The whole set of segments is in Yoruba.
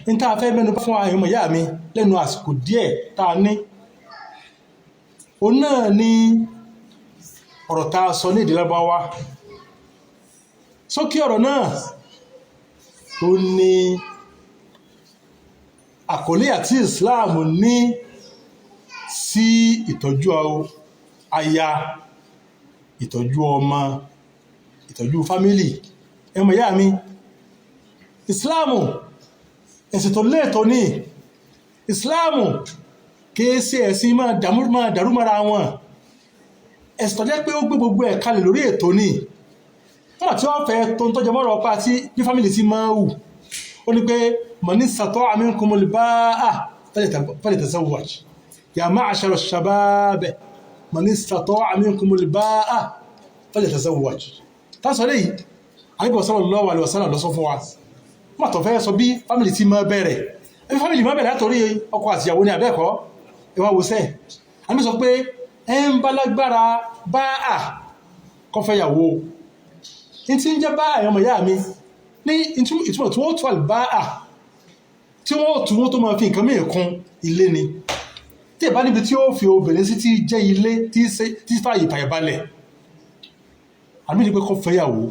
ní tá a fẹ́ mẹ́nu bá fún àyàn ọmọ ìyá mi lẹ́nu àsìkò díẹ̀ tá a ní òun náà ni ọ̀rọ̀ tá a sọ ní èdè Lárúbáwá sókè ọ̀rọ̀ náà ó ní àkọlé àti Islam ní sí ìtọ́jú aya ìtọ́jú ọmọ ìtọ́jú fámílì ẹmọ ìyá mi Ìsìláàmù ẹ̀sìn tó léètò ní Ìsìláàmù kìí ṣe ẹ̀sìn máa dàrú mọ́ra wọn ẹ̀sìn tó jẹ́ pé ó gbé gbogbo ẹ̀ kalẹ̀ lórí ètò ní wọ́n tí wọ́n fẹ́ tó ń tọ́jọ mọ́rọ̀ ọpá tí bí fámílì ti máa wù ó ní pé man istata'a minkumul ba'a falyatazawwaj ya ma'shara ash-shabab man istata'a minkumul ba'a falyatazawwaj tá sọ léyìí Ànábì sallallahu alaihi wasallam ló sọ fún wa má tó fẹ́ sọ bí fámílì ti máa bẹ̀rẹ̀ ẹbí fámílì máa bẹ̀rẹ̀ látòrí ọkọ àti ìyàwó ní abẹ́ẹ̀kọ́ ẹwà wòsẹ́ Ànábì sọ pé ẹ ń bá lágbára bá à kó fẹ́ yàwó ní tí ń jẹ́ bá àyàn ọmọ ìyá mi ní ìtumọ̀ tí wọ́n tó àlùbá à tí wọ́n tún wọ́n tó máa fi nǹkan mìíràn kún ilé ni tí ìbá níbi tí ó fi obìnrin sí ti jẹ́ ilé tí fàyè ìfàyàbalẹ̀ àmì ní pé kó fẹ́ yàwó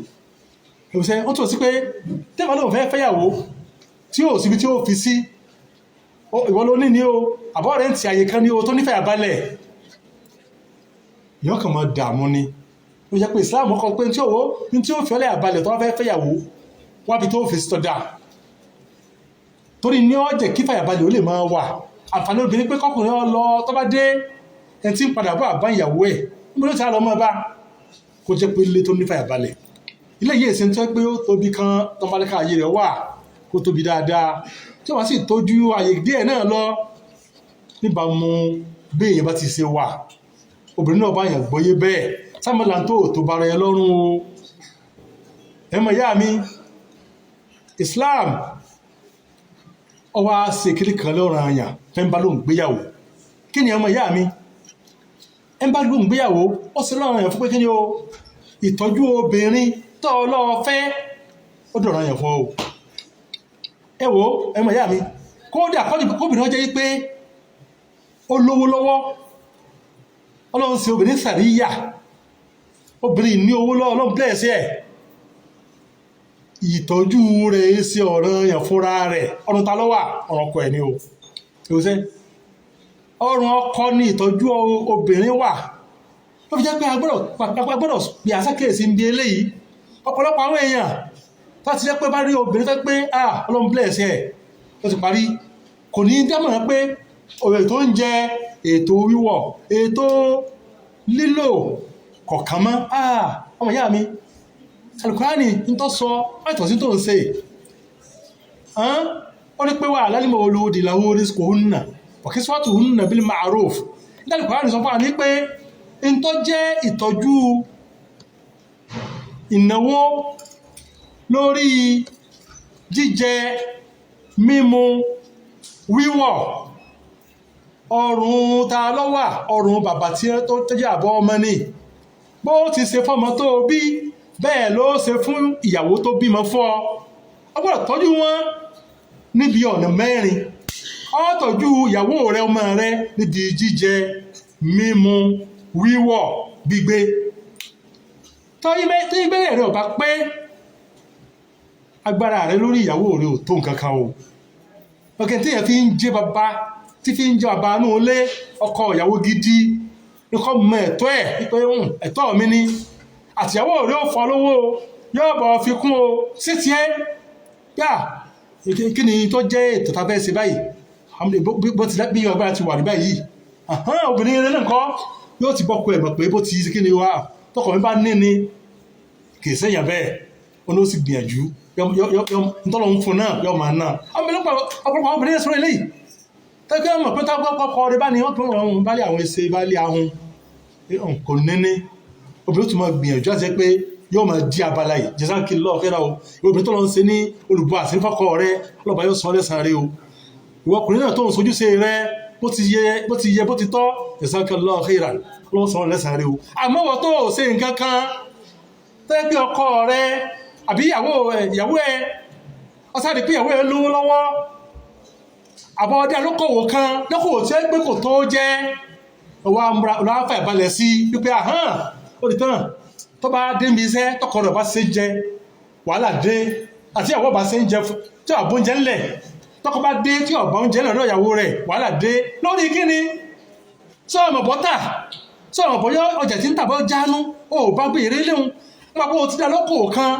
ìwòsẹ́ ó tó sí pé tẹ́bà lóò fẹ́ yàwó tí ó síbi tí ó fi sí ìwọ ló ní o àbọ̀ rẹ̀ ń ti àyè kan ní o tó nífẹ̀ẹ́ àbálẹ̀ ìyọ́n kàn máa dààmú ni ó jẹ́ pé Islam kọ pé tí ó fẹ́lẹ̀ àbálẹ̀ tó fẹ́ yàwó wábi tó fi sí tọ́da torí ní ọjẹ́ kí fàyàbalẹ̀ ó lè máa wà àǹfààní obìnrin pé kọkùnrin ọ lọ tó bá dé ẹ̀ tí ń padà bọ́ àbá ìyàwó ẹ̀ níbo ló ti á lọ mọ́ bá kó jẹ́ pé ilé tó ní fàyàbalẹ̀ ilé yìí èsì tó pé ó tóbi kan tọ́mọdéka ayé rẹ̀ wà kó tóbi dáadáa tí wọ́n sì tójú àyè díẹ̀ náà lọ níbàámu bí èèyàn bá ti ṣe wà obìnrin náà bá yàn gbọ́yé bẹ́ẹ̀ sámọ́là tó bára ẹ lọ́rùn o ẹmọ ìyá mi Islam ó wá ṣe kiri kan lọ́rùn àyàn fẹ́ńbà ló ń gbéyàwó kí ni ẹmọ ìyá mi ẹ̀ńbà ló ń gbéyàwó ó sì lọ́rùn àyàn fún pé kí ni o ìtọ́jú obìnrin tó ọlọ́ọ̀fẹ́ ó dọ̀rọ̀ àyàn fún o ẹ wò ẹmọ ìyá mi kódà kóbìnrin ọjọ́ yí pé ó lówó lọ́wọ́ Ọlọ́run ṣe obìnrin sàríyà obìnrin ní owó lọ́wọ́ Ọlọ́run bless ẹ̀ ìtọ́jú rẹ̀ ṣe ọ̀ranyàn fúnra rẹ̀ ọ̀run ta lọ́wà ọ̀rọ̀ ọkọ ẹ̀ ni o ìwòsẹ́ ọ̀run ọkọ ní ìtọ́jú obìnrin wà ló fi jẹ́ pé agbọ́dọ̀ bí àsákèsí ń bí eléyìí ọ̀pọ̀lọpọ̀ àwọn èèyàn láti jẹ́ pé bá rí obìnrin tó pé Ọlọ́run bless ẹ̀ tó ti parí kò ní dámọ̀ràn pé ọ̀rẹ́ tó ń jẹ ètò wíwọ̀ ètò lílò kọ̀ọ̀kan mọ́ ọmọ ìyá mi Al-Qur'ani ń tọ́ sọ láìtọ̀ sí tó ń ṣe ó ní pé wà lálìmọ̀ olóòdì lahu rizquhunna wa kiswatuhunna bil ma'ruf ní Al-Qur'ani sọ fún wa ní pé ń tọ́ jẹ́ ìtọ́jú ìnáwó lórí jíjẹ mímu wíwọ̀ ọrùn ta lọ́wà ọrùn bàbá tí tó jẹ́ àbọ̀ ọmọ ní bó ti ṣe fọ́mọ tó bí bẹ́ẹ̀ ló ṣe fún ìyàwó tó bímọ fún ọ gbọ́dọ̀ tọ́jú wọn níbi ọ̀nà mẹ́rin ó tọ́jú ìyàwó rẹ ọmọ rẹ níbi jíjẹ mímu wíwọ̀ gbígbé tó ìbẹ̀rẹ̀ rẹ ò bá pé agbára rẹ lórí ìyàwó rẹ ò tó nǹkan kan o ọkẹ́ tí èèyàn fi ń jẹ́ bàbá tí fi ń jẹ́ bàbá inú ilé ọkọ ìyàwó gidi ní kọ́ mọ ẹ̀tọ́ ẹ̀ wípé ẹ̀tọ́ mi ni àtìyàwó rẹ ò fọ́ lówó yóò bọ̀ fi kún o sí tiẹ́ yá kí ni tó jẹ́ ètò tá a fẹ́ ṣe báyìí bó ti bí ọgbà ti wà ní báyìí obìnrin rẹ náà kọ́ yóò ti bọ́kọ ẹ̀ mọ̀ pé bó ti kí ni wá tọkọ mi bá ní ni kì í sẹ́yìn bẹ́ẹ̀ ó ní ó sì gbìyànjú ntọ́lọ́ ń fún náà yọ máa náà ọ̀pọ̀lọpọ̀ obìnrin sọ̀rọ̀ eléyìí tẹ́gbẹ́ mọ̀ pé tápọ́kọ́ rẹ bá ní wọ́n tún rọrùn bá lé àwọn ẹsẹ̀ bá lé ahun kò níní obìnrin tó máa gbìyànjú àti pé yóò máa di abala yìí jazakillahu khairan o obìnrin tó lọ ń ṣe ní olùbọ̀ àsìnífọ́kọ rẹ ọlọ́ba yóò sọ lẹ́sàn rẹ o ìwọ ọkùnrin náà tó ń sojúṣe rẹ bó ti yẹ bó ti tọ́ jazakillahu khairan ọlọ́wọ́ sọ lẹ́sàn rẹ o àmọ́ wọ́n tó ṣe nǹkan kan tẹ́gbẹ́ ọkọ rẹ àbí ìyàwó ẹ ọsáàdì pé ìyàwó ẹ lówó lọ́wọ́ àbọ̀dá lókòwò kan lókòwò tí ó gbé kò tó jẹ́ ọwọ́ afá ìbalẹ̀ sí wípé àhán ó di tán tó bá dé mi iṣẹ́ tọkọ rẹ̀ bá ṣe jẹ wàhálà dé àti ìyàwó bá ṣe ń jẹ tí ọ̀bọ oúnjẹ ńlẹ̀ tọkọ bá dé tí ọ̀bọ oúnjẹ ńlẹ̀ lọ́dọ̀ ìyàwó rẹ̀ wàhálà dé lórí kíni sọ̀rọ̀ bọ́tà sọ̀rọ̀ bọ́yọ́ ọjà tí ń tàbọ̀ jánu ó bá gbé èrè léhun nígbà pé o ti dá lókòwò kan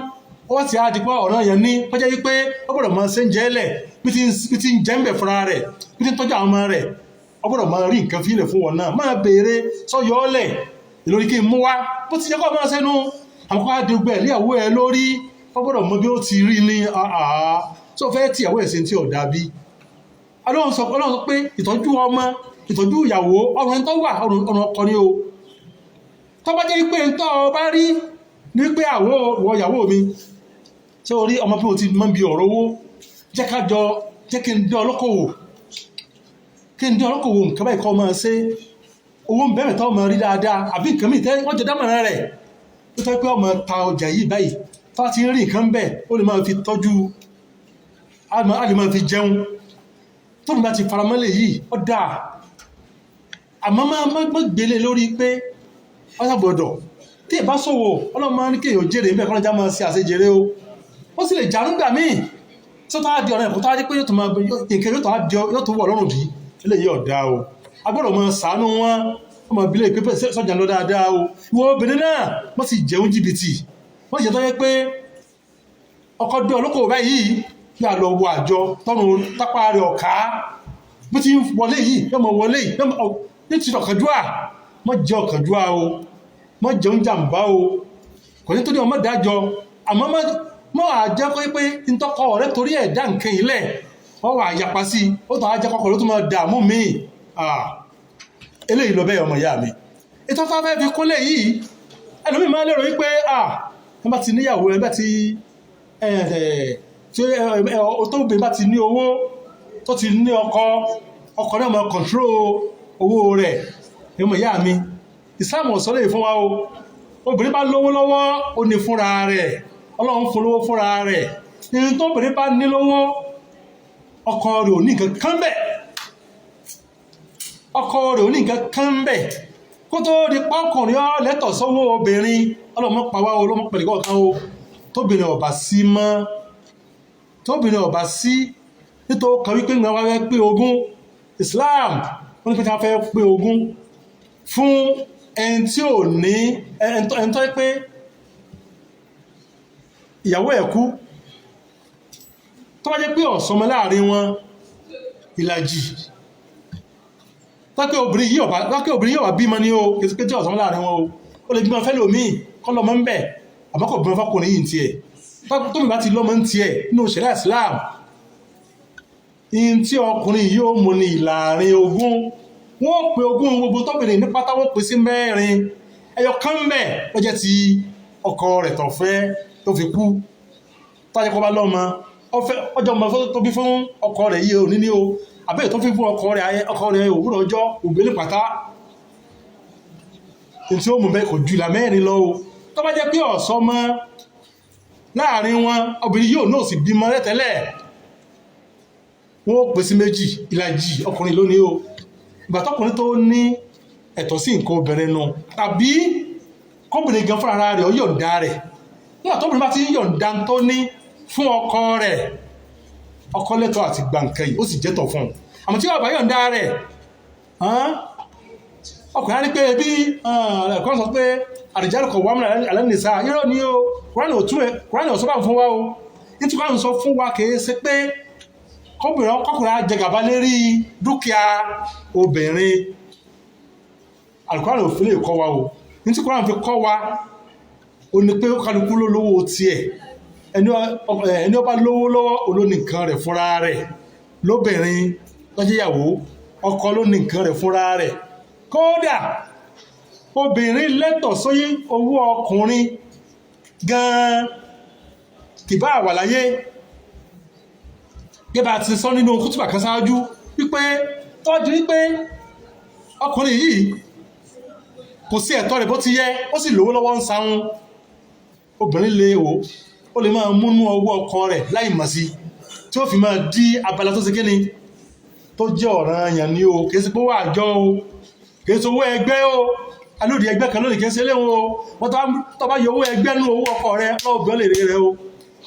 ó ti á di pé ọ̀ràn yẹn ní kọjá yí pé ó gbọ́dọ̀ máa ṣe ń jẹ́ lẹ̀ bí ti ń jẹ́ ń bẹ̀ fúnra rẹ̀ bí ti ń tọ́jú àwọn ọmọ rẹ̀ ó gbọ́dọ̀ máa rí nǹkan fílẹ̀ fún wọn náà máa béèrè sọ́yọ́ ọ̀lẹ̀ ìlórí kí n mú wá bó ti jẹ́ kó máa ṣẹ́nu àwọn kó á di gbẹ̀ léyàwó ẹ lórí ó gbọ́dọ̀ mọ bí ó ti rí ní tó fẹ́ tí ìyàwó ẹ̀sìn tí ò dàbí Ọlọ́run sọ pé ìtọ́jú ọmọ ìtọ́jú ìyàwó ọ̀run tó wà ọ̀run ọkọ ni o tó bá jẹ́ pé ń tọ́ ọ bá rí ní pé àwọ̀ ìyàwó mi tí ó rí ọmọ bí o ti mọ́ bí ọ̀rọ̀ owó jẹ́ kí n dán ọlọ́kọ̀wò nǹkan báyìí kọ́ máa ṣe owó ń bẹ̀rẹ̀ tọ́ máa rí dáadáa àbí nǹkan mìíràn wọ́n jẹ dámọ̀ràn rẹ̀ ó tọ́ pé ọmọ ta ọjà yìí báyìí tó ti rí nǹkan bẹ́ẹ̀ ó lè máa fi tọ́jú a lè máa fi jẹun tó ní bá ti faramọ́lẹ̀ yìí ó dáa àmọ́ má gbélé lórí pé wọ́n ṣàgbọ́dọ̀ tí ìbá sọ̀wọ́ ọlọ́mọ ní kéèyàn jèrè ń bẹ̀ kọ́nà já máa ṣe àṣejèrè o ó sì lè jà nígbà míì tí ó tó á di ọ̀rọ̀ ẹ̀kọ́ tó á di pé nǹkan yóò tó wọ̀ lọ́rùn bí eléyìí ọ̀dá o agbọ́dọ̀ mọ ṣàánú wọn ọmọ ìbílẹ̀ ìpépè sọ́jà lọ dáadáa o ìwọ obìnrin náà wọ́n sì jẹun jìbìtì wọ́n sì jẹ́ tó yẹ pé ọkọ dé olókòwò báyìí kí a lọ wọ àjọ tọ́run tápá rẹ̀ ọ̀ká bó ti ń wọlé yìí yọmọ wọlé yìí ní ti ọ̀kànjúà mọ́ jẹ́ ọ̀kànjúà o mọ́ jẹun jàǹbá o kò ní tó ní ọmọ dájọ́ àmọ́ mọ́ àjẹ́ kọ́ pé ntọ́kọ rẹ̀ torí ẹ̀ dá nǹkan ilẹ̀ wọ́n wà yapa sí ó tàn á jẹ́ kọ́kọ́ ló tún máa dààmú mi eléyìí lọ bẹ́ẹ̀ ọmọ ìyá mi ètò afẹ́fẹ́ fi kólé yìí ẹlòmíì máa lérò wípé ẹ bá ti níyàwó ẹ bá ti tóbi bá ti ní owó tó ti ní ọkọ náà máa kọ̀ntró owó rẹ̀ ọmọ ìyá mi Islam ò sọ lè fún wa o obìnrin bá lówó lọ́wọ́ ó ní fúnra rẹ̀ Ọlọ́run fún lówó fúnra rẹ̀ ní tó obìnrin bá ní lówó ọkọ rẹ̀ ò ní nǹkan kan bẹ̀ kó tó di pákùnrin lẹ́tọ̀ sọ́wọ́ obìnrin ọlọ́mọ pàwá olómọ pẹ̀lú ọ̀kan o tóbìnrin ọ̀bà sí nítorí kan wípé ìgbà wáyé pé ogún Islam wọ́n ní pé ká fẹ́ pé ogún fún ẹni tí ò ní ẹni tó pé ìyàwó ẹ̀ kú tó bá jẹ́ pé ọ̀sọ́mọ láàrin wọn ìlàjì tákẹ́ obìnrin yìí ọ̀bá bímọ ní o kìí sí pé tí ọ̀sọ́mọ láàrin wọn o lè bímọ fẹ́lẹ̀ omi kọ́lọ́mọ ń bẹ̀ àmọ́kọ̀ bímọ fọ́kùnrin yìí tiẹ̀ tó mi bá ti lọ́mọ ń tiẹ̀ nínú ṣẹ̀ríà Islam in tí ọkùnrin yóò mú ní ìlàrin ogún wọ́n pè ogún gbogbo tọ́bìnrin ní pátá wọ́n pè sí mẹ́rin ẹyọ kan bẹ̀ ó jẹ́ ti ọkọ rẹ̀ tọ̀fẹ́ tó fi kú tájẹ́kọ́ bá lọ́mọ ọjọ́ ọmọ tó bí fún ọkọ rẹ̀ yìí ò níní o àbẹ́ẹ̀ tó fi fún ọkọ rẹ̀ òwúrọ̀ ọjọ́ ògbélé pátá tí ó mú bẹ́ kò jù ìlà mẹ́rin lọ o tó bá jẹ́ pé ọ̀sọ́mọ láàrin wọn obìnrin yóò náà sì bímọ rẹ̀tẹ́lẹ̀ wọ́n pè sí méjì ìlàjì ọkùnrin lónìí o ìgbà tọkùnrin tó ní ẹ̀tọ́ sí nǹkan obìnrin nu tàbí kọ́bìnrin gan fún ara rẹ̀ ó yọ̀ǹda rẹ̀ nígbà tóbìnrin bá ti ń yọ̀ǹda tó ní fún ọkọ rẹ̀ ọkọ lẹ́tọ̀ọ́ àti gbàǹkẹ́ yìí ó sì jẹ́tọ̀ fún un àmọ́ tí bàbá yọ̀ǹda rẹ̀ ọkùnrin á ní pé bí ẹ̀kọ́ sọ pé àdìjálù kọ̀ wámúlà alẹ́nìsá irọ́ ni o Kùránì ò sọ bá fún wa o nítorí Kùránì sọ fún wa kìí ṣe pé kọkùnrin á jẹ gàba lérí dúkìá obìnrin Al-Kùránì ò fi lè kọ́ wa o nítorí Kùránì fi kọ́ wa o ní pé kálukú ló lówó tiẹ̀ ẹni ọba lówó lọ́wọ́ olóní nǹkan rẹ̀ fúnra rẹ̀ lóbìnrin lọ́jẹ́yàwó ọkọ ló ní nǹkan rẹ̀ fúnra rẹ̀ kódà obìnrin lẹ́tọ̀ sóyí owó ọkùnrin gan-an kìbá wà láyé gẹ́bà ti sọ nínú kútùbà kan sáájú wípé tọ́jú wípé ọkùnrin yìí kò sí ẹ̀tọ́ rẹ̀ bó ti yẹ ó sì lówó lọ́wọ́ ń sáhún obìnrin lè wò ó lè máa múnú ọwọ́ ọkọ rẹ̀ láì mọ̀ sí tí ó fi máa dí abala tó ṣe kíni tó jẹ́ ọ̀ranyàn ni o kìí ṣe pé owó àjọ o kìí ṣe owó ẹgbẹ́ o alóòdì ẹgbẹ́ kan lónìí kìí ṣe léwọn o wọ́n tó bá yọ owó ẹgbẹ́ nínú owó ọkọ rẹ lọ́ọ̀bẹ̀ lè rẹ o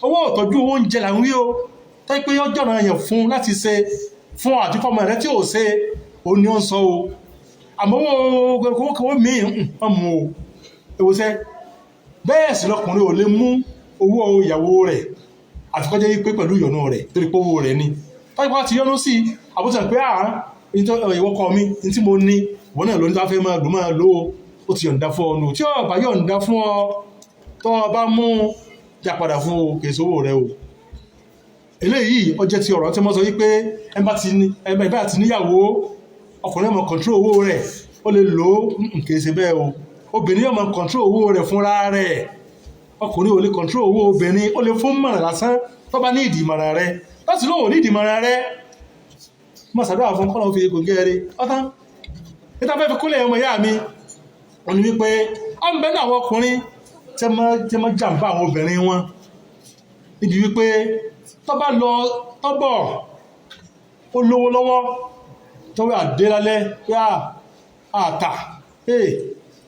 owó ìtọ́jú owó oúnjẹ là ń wí o tó pé ọjọ́ ọ̀ranyàn fún láti ṣe fún àtúfọ́mọ rẹ tí ò ṣe o ní ó ń sọ o àmọ́ owó míì mú o ewúsẹ́ bẹ́ẹ̀ sì lọkùnrin ò lè mú owó ìyàwó rẹ̀ àfikọ́jẹ́ pé pẹ̀lú ìyọ̀nù rẹ̀ torí pé owó rẹ̀ ni tọ́jú bá ti yọ́nú sí àbúṣe pé ìwọ́kọ mi ní tí mo ní ìwọ́n náà ló ní táfẹ́ máa lò ó ti yọ̀ǹda fún ọ nù tí ó bá yọ̀ǹda fún ọ tó bá mú já padà fún o kìí sówó rẹ o eléyìí ó jẹ́ ti ọ̀rọ̀ tí mo sọ wípé ẹ bá ti níyàwó ọkùnrin ọmọ kọ̀ntró owó rẹ̀ ó lè lò ó kìí ṣe bẹ́ẹ̀ o obìnrin ọmọ kọ̀ntró owó rẹ̀ fúnra rẹ̀ ọkùnrin ò lè kọ̀ntró owó obìnrin ó lè fún mọ̀ràn lásán tó bá ní ìdìmọ̀ràn rẹ̀ láti lóò ní ìdìmọ̀ràn rẹ̀ mọ̀ sàdúrà fún kọ́lọ̀ fi kò gẹ́rẹ́ ọ́tán níta fẹ́ fi kúlẹ̀ ọmọ ìyá mi wọ́n ní wípé ọmọ bẹ́ẹ̀ náà àwọn ọkùnrin tẹ́ mọ́ jàǹbá àwọn obìnrin wọn níbi wípé tó bá lọ tọ́bọ̀ ó lówó lọ́wọ́ tó wẹ́ àdé lálẹ́ yá àtà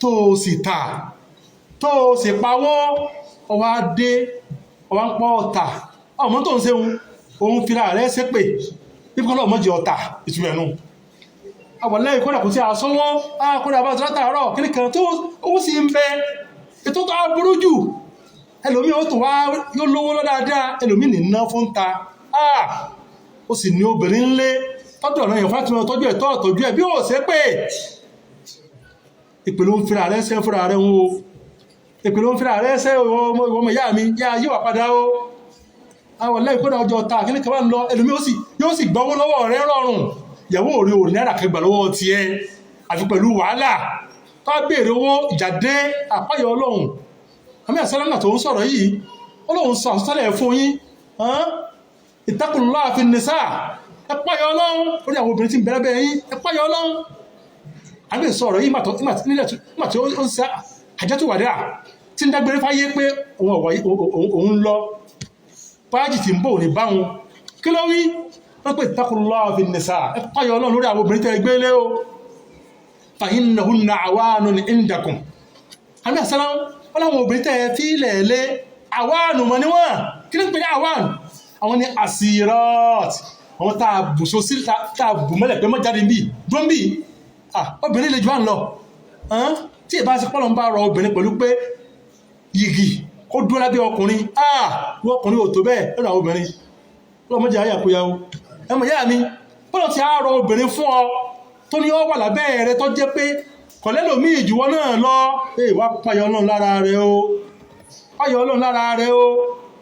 tó sì tà tó sì pawó ọwá dé ọwá ń pọ́ ọ̀tà ọmọ tó ń ṣe òun fira rẹ̀ ṣépè ìfọ́lọ̀ mọ́jì ọ̀tà ìtùmẹ̀nù àwọ̀lẹ́ ìkọ́nà kò tí a sọ́wọ́ àkọ́nà bá ti látàárọ̀ kí nìkan tó owó sí ń bẹ ètò tó burú jù ẹlòmí ó tó wá yóò lówó lọ dáadáa ẹlòmí nìna fún ta ó sì ní obìnrin ńlé tọ́jú ọ̀nà yẹn fún tọ́jú ẹ̀tọ́ ọ̀tọ́jú ẹ̀ bí ó ṣe pé ìpè ló ń fira rẹ̀ ṣẹ́ fúnra rẹ̀ ń wo ìpè ló ń fira rẹ̀ ṣẹ́ ọmọ ìyá mi yá yíwà padà ó àwọ̀lẹ́ ìkọ́nà ọjọ́ ta kí nìkan bá ń lọ ẹlòmí yóò sì gbọ́wọ́ lọ́wọ́ rẹ̀ rọrùn ìyàwó orí orí náírà kẹgbà lọ́wọ́ ti ẹ àti pẹ̀lú wàhálà tó bèèrè owó ìjàdé àpáyọ ọlọ́run àmì àṣẹ́lẹ́nà tó ń sọ̀rọ̀ yìí ọlọ́run sọ àṣẹ́lẹ̀ fún yín ittaqullaha fin nisa ẹpáyọ ọlọ́run orí àwọn obìnrin tí ń bẹ̀rẹ̀ bẹ̀rẹ̀ yín ẹpáyọ ọlọ́run àmì sọ̀rọ̀ yìí nígbà tí ó ń sá àjẹ́tùwàdà tí ń dágbére fáyé pé òun lọ pájì tí ń bò ní báwọn kí ló wí wọ́n pè ittaqullaha fin nisa ẹpáyọ ọlọ́run lórí àwọn obìnrin tẹ́ gbé lé o fa innahunna awanun indakum àmì àṣẹ́lẹ́ wọ́n láwọn obìnrin tẹ́ fi lẹ̀ẹ́lẹ́ àwánù mọ̀ níwọ̀n kí ní pè ní àwánù àwọn ni asirat àwọn tààbùsọ sí tààbù mẹ́lẹ̀ pé mọ́ jáde bí dún bí obìnrin lè jù á ń lọ tí ìbá sí pọ́lọ̀ ń bá rọ obìnrin pẹ̀lú pé yìgì kó dúró lábẹ́ ọkùnrin ọkùnrin ò tó bẹ́ẹ̀ lọ́nà àwọn obìnrin lọ́mọdé ayàkóyàwó ẹmọ ìyá mi pọ́lọ̀ ti á rọ obìnrin fún ọ tó ní ọ wà lábẹ́ rẹ tó jẹ́ pé kọ̀lẹ́lò mí ìjùwọ́ náà lọ wá payọ ọlọ́run lára rẹ o payọ ọlọ́run lára rẹ o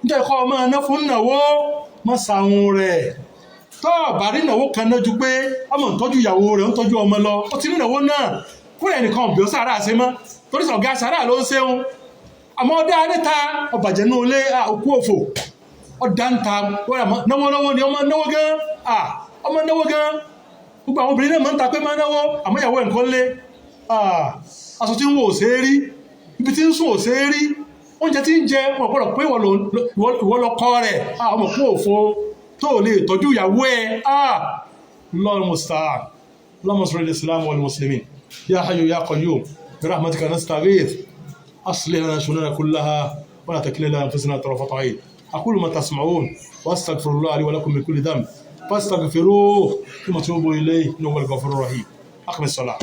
nítorí kọ́ ọmọ ẹ̀nà fún ìnáwó mọ́ sàún rẹ̀ tó bá rí ìnáwó kan náà ju pé ọmọ ń tọ́jú ìyàwó rẹ̀ ń tọ́jú ọmọ lọ ó ti ní ìnáwó náà kúrò ẹnìkan ọ̀bí ó sàárà ṣe mọ́ torí sọ̀gá sàárà ló ń ṣeun àmọ́ ọdá níta ọbàjẹ́ ní olé òkú òfò ọdá ń ta náwó ni ọmọ náwó gan gbogbo àwọn obìnrin náà mọ́ ń ta pé máa náwó àmọ́ ìyàwó ẹ̀ nǹkan lé aṣọ tí ń wò ṣe rí ibi tí ń sùn ò ṣe rí oúnjẹ tí ń jẹ wọn gbọ́dọ̀ pé ìwọ lọ kọ́ rẹ̀ ọmọ fún òfo tó lè tọ́jú ìyàwó ẹ̀ Allahul musta'an Allahumma salli ala al-islam wal muslimin ya hayyu ya qayyum bi rahmatika nastaghith aslih lana shunana kullaha wa la takilna ila anfusina tarfata 'ayn aqulu ma tasma'un wa astaghfirullah li wa lakum min kulli dhanb fastaghfiruhu thumma tubu ilayhi innahu huwal ghafurur rahim aqim as-salah